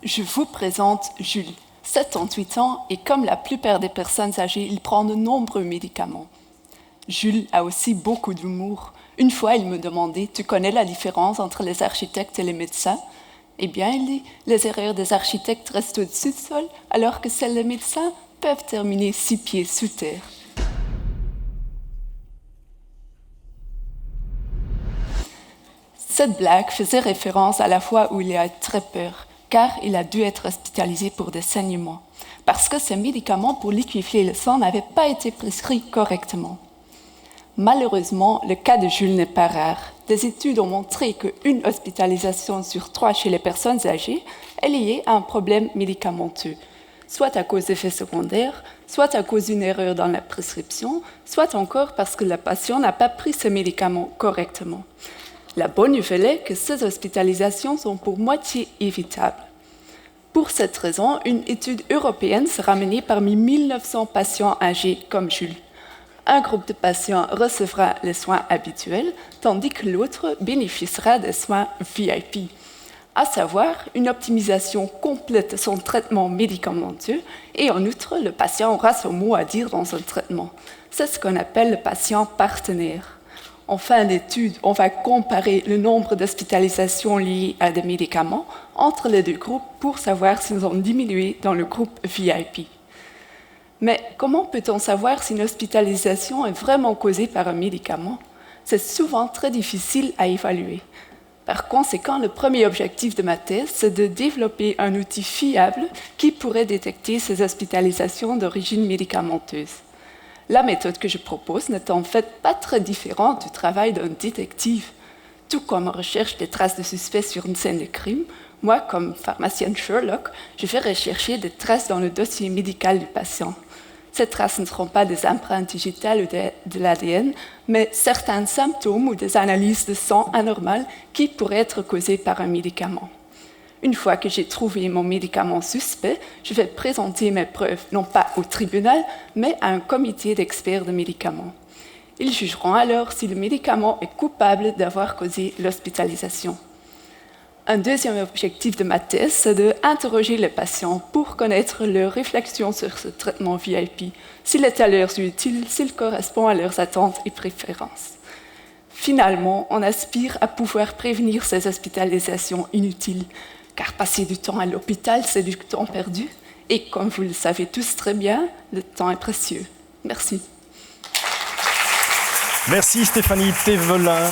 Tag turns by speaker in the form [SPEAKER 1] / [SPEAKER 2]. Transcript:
[SPEAKER 1] Je vous présente Jules, 78 ans, et comme la plupart des personnes âgées, il prend de nombreux médicaments. Jules a aussi beaucoup d'humour. Une fois, il me demandait « Tu connais la différence entre les architectes et les médecins ?» Eh bien, il dit « Les erreurs des architectes restent au-dessus du sol, alors que celles des médecins peuvent terminer 6 pieds sous terre. » Cette blague faisait référence à la fois où il a très peur, car il a dû être hospitalisé pour des saignements, parce que ses médicaments pour liquéfier le sang n'avaient pas été prescrits correctement. Malheureusement, le cas de Jules n'est pas rare. Des études ont montré qu'une hospitalisation sur 3 chez les personnes âgées est liée à un problème médicamenteux, soit à cause d'effets secondaires, soit à cause d'une erreur dans la prescription, soit encore parce que le patient n'a pas pris ses médicaments correctement. La bonne nouvelle est que ces hospitalisations sont pour moitié évitables. Pour cette raison, une étude européenne sera menée parmi 1900 patients âgés comme Jules. Un groupe de patients recevra les soins habituels, tandis que l'autre bénéficiera des soins VIP, à savoir une optimisation complète de son traitement médicamenteux et en outre, le patient aura son mot à dire dans son traitement. C'est ce qu'on appelle le patient partenaire. En fin d'étude, on va comparer le nombre d'hospitalisations liées à des médicaments entre les deux groupes pour savoir s'ils ont diminué dans le groupe VIP. Mais comment peut-on savoir si une hospitalisation est vraiment causée par un médicament? C'est souvent très difficile à évaluer. Par conséquent, le premier objectif de ma thèse, c'est de développer un outil fiable qui pourrait détecter ces hospitalisations d'origine médicamenteuse. La méthode que je propose n'est en fait pas très différente du travail d'un détective. Tout comme on recherche des traces de suspects sur une scène de crime, moi, comme pharmacienne Sherlock, je vais rechercher des traces dans le dossier médical du patient. Ces traces ne seront pas des empreintes digitales ou de l'ADN, mais certains symptômes ou des analyses de sang anormales qui pourraient être causées par un médicament. Une fois que j'ai trouvé mon médicament suspect, je vais présenter mes preuves, non pas au tribunal, mais à un comité d'experts de médicaments. Ils jugeront alors si le médicament est coupable d'avoir causé l'hospitalisation. Un deuxième objectif de ma thèse, c'est d'interroger les patients pour connaître leurs réflexions sur ce traitement VIP, s'il est à leurs yeux utile, s'il correspond à leurs attentes et préférences. Finalement, on aspire à pouvoir prévenir ces hospitalisations inutiles, car passer du temps à l'hôpital, c'est du temps perdu. Et comme vous le savez tous très bien, le temps est précieux. Merci.
[SPEAKER 2] Merci Stéphanie Thévelin.